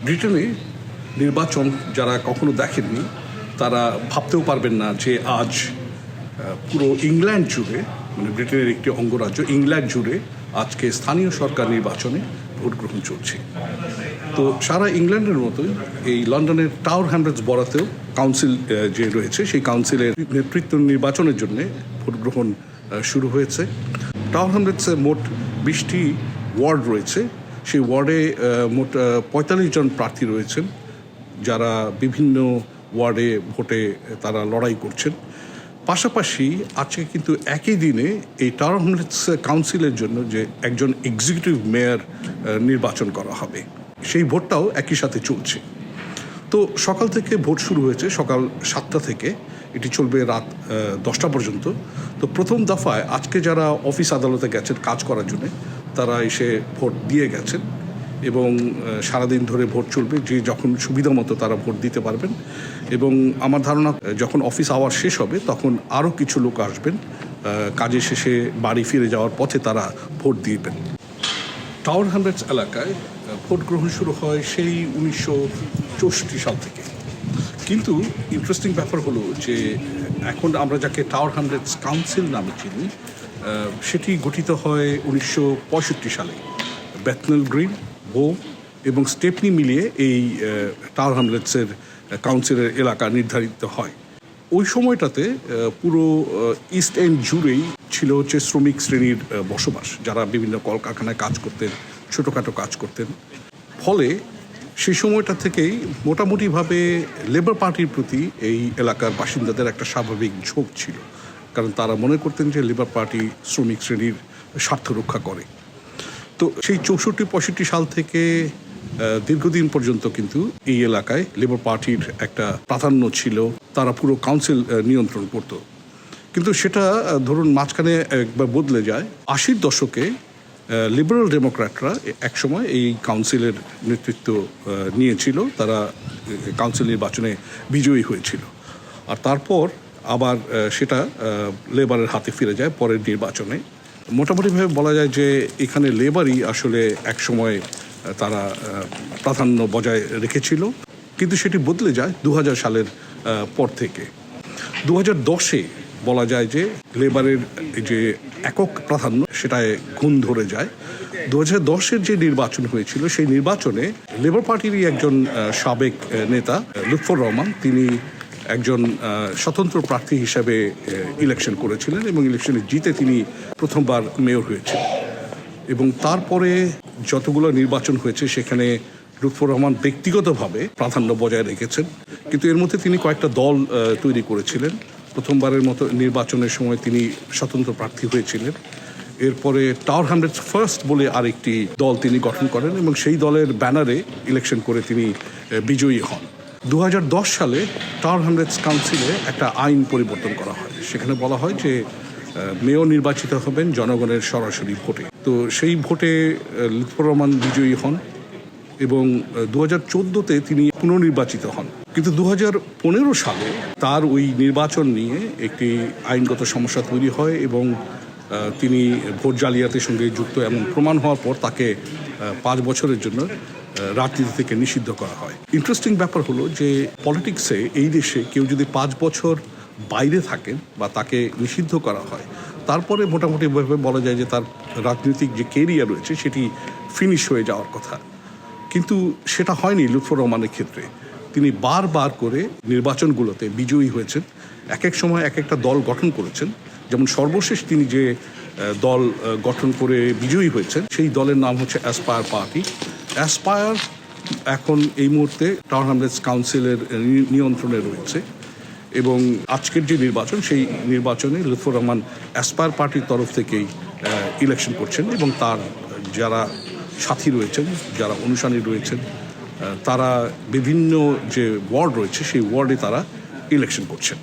ব্রিটেনে নির্বাচন যারা কখনো দেখেননি তারা ভাবতেও পারবেন না যে আজ পুরো ইংল্যান্ড জুড়ে, মানে ব্রিটেনের একটি অঙ্গরাজ্য ইংল্যান্ড জুড়ে আজকে স্থানীয় সরকার নির্বাচনে ভোট গ্রহণ চলছে। তো সারা ইংল্যান্ডের মতোই এই লন্ডনের টাওয়ার হ্যামলেটস বরাতেও কাউন্সিল যে রয়েছে সেই কাউন্সিলের নেতৃত্ব নির্বাচনের জন্য ভোট গ্রহণ শুরু হয়েছে। টাওয়ার হ্যামলেটসে মোট 20টি ওয়ার্ড রয়েছে। সেই ওয়ার্ডে মোট 45 জন প্রার্থী রয়েছেন যারা বিভিন্ন ওয়ার্ডে ভোটে তারা লড়াই করছেন। পাশাপাশি আজকে কিন্তু একই দিনে এই টাওয়ার হ্যামলেটস কাউন্সিলের জন্য যে একজন এক্সিকিউটিভ মেয়র নির্বাচন করা হবে সেই ভোটটাও একই সাথে চলছে। তো সকাল থেকে ভোট শুরু হয়েছে, সকাল 7টা থেকে এটি চলবে রাত 10টা পর্যন্ত। তো প্রথম দফায় আজকে যারা অফিস আদালতে গেছেন কাজ করার জন্য তারা এসে ভোট দিয়ে গেছেন এবং সারাদিন ধরে ভোট চলবে, যে যখন সুবিধা মতো তারা ভোট দিতে পারবেন। এবং আমার ধারণা যখন অফিস আওয়ার শেষ হবে তখন আরও কিছু লোক আসবেন, কাজে শেষে বাড়ি ফিরে যাওয়ার পথে তারা ভোট দিবেন। টাওয়ার হ্যামলেটস এলাকায় ভোট গ্রহণ শুরু হয় সেই 1964 সাল থেকে। কিন্তু ইন্টারেস্টিং ব্যাপার হলো যে এখন আমরা যাকে টাওয়ার হ্যামলেটস কাউন্সিল নামে চিনি সেটি গঠিত হয় 1965 সালে। বেথনেল গ্রিন, বো এবং স্টেপনি মিলিয়ে এই টাওয়ার হ্যামলেটসের কাউন্সিলের এলাকা নির্ধারিত হয়। ওই সময়টাতে পুরো ইস্ট এন্ড জুড়েই ছিল হচ্ছে শ্রমিক শ্রেণীর বসবাস, যারা বিভিন্ন কলকারখানায় কাজ করতেন, ছোটোখাটো কাজ করতেন। ফলে সেই সময়টা থেকেই মোটামুটিভাবে লেবার পার্টির প্রতি এই এলাকার বাসিন্দাদের একটা স্বাভাবিক ঝোঁক ছিল, কারণ তারা মনে করতেন যে লেবার পার্টি শ্রমিক শ্রেণীর স্বার্থ রক্ষা করে। তো সেই 64-65 সাল থেকে দীর্ঘদিন পর্যন্ত কিন্তু এই এলাকায় লেবার পার্টির একটা প্রাধান্য ছিল, তারা পুরো কাউন্সিল নিয়ন্ত্রণ করত। কিন্তু সেটা ধরুন মাঝখানে একবার বদলে যায়। 80-র দশকে লিবারেল ডেমোক্র্যাটরা একসময় এই কাউন্সিলের নেতৃত্ব নিয়েছিল, তারা কাউন্সিল নির্বাচনে বিজয়ী হয়েছিল। আর তারপর আবার সেটা লেবারের হাতে ফিরে যায় পরের নির্বাচনে। মোটামুটিভাবে বলা যায় যে এখানে লেবারই আসলে একসময় তারা প্রাধান্য বজায় রেখেছিল, কিন্তু সেটি বদলে যায় 2000 সালের পর থেকে। 2010-এ বলা যায় যে লেবারের যে একক প্রাধান্য সেটায় ঘুণ ধরে যায়। 2010-এর যে নির্বাচন হয়েছিল সেই নির্বাচনে লেবার পার্টিরই একজন সাবেক নেতা লুৎফর রহমান, তিনি একজন স্বতন্ত্র প্রার্থী হিসাবে ইলেকশন করেছিলেন এবং ইলেকশনে জিতে তিনি প্রথমবার মেয়র হয়েছিলেন। এবং তারপরে যতগুলো নির্বাচন হয়েছে সেখানে লুৎফর রহমান ব্যক্তিগতভাবে প্রাধান্য বজায় রেখেছেন, কিন্তু এর মধ্যে তিনি কয়েকটা দল তৈরি করেছিলেন। প্রথমবারের মতো নির্বাচনের সময় তিনি স্বতন্ত্র প্রার্থী হয়েছিলেন। এরপরে টাওয়ার হ্যামলেটস ফার্স্ট বলে আরেকটি দল তিনি গঠন করেন এবং সেই দলের ব্যানারে ইলেকশন করে তিনি বিজয়ী হন। 2010 সালে টাওয়ার হ্যামলেটস কাউন্সিলে একটা আইন পরিবর্তন করা হয়। সেখানে বলা হয় যে মেয়র নির্বাচিত হবেন জনগণের সরাসরি ভোটে। তো সেই ভোটে লুৎফর রহমান বিজয়ী হন এবং 2014-তে তিনি পুনর্নির্বাচিত হন। কিন্তু 2015 সালে তার ওই নির্বাচন নিয়ে একটি আইনগত সমস্যা তৈরি হয় এবং তিনি ভোট জালিয়াতির সঙ্গে যুক্ত এমন প্রমাণ হওয়ার পর তাকে 5 বছরের জন্য রাজনীতি থেকে নিষিদ্ধ করা হয়। ইন্টারেস্টিং ব্যাপার হলো যে পলিটিক্সে এই দেশে কেউ যদি 5 বছর বাইরে থাকেন বা তাকে নিষিদ্ধ করা হয়, তারপরে মোটামুটিভাবে বলা যায় যে তার রাজনৈতিক যে কেরিয়ার রয়েছে সেটি ফিনিশ হয়ে যাওয়ার কথা। কিন্তু সেটা হয়নি লুৎফর রহমানের ক্ষেত্রে। তিনি বারবার করে নির্বাচনগুলোতে বিজয়ী হয়েছেন, এক এক সময় এক একটা দল গঠন করেছেন। যেমন সর্বশেষ তিনি যে দল গঠন করে বিজয়ী হয়েছেন সেই দলের নাম হচ্ছে অ্যাসপায়ার পার্টি। অ্যাসপায়ার এখন এই মুহূর্তে টাওয়ার হ্যামলেটস কাউন্সিলের নিয়ন্ত্রণে রয়েছে এবং আজকের যে নির্বাচন সেই নির্বাচনে লুৎফর রহমান অ্যাসপায়ার পার্টির তরফ থেকেই ইলেকশন করছেন এবং তার যারা সাথী রয়েছেন, যারা অনুসারী রয়েছেন, তারা বিভিন্ন যে ওয়ার্ড রয়েছে সেই ওয়ার্ডে তারা ইলেকশন করছেন।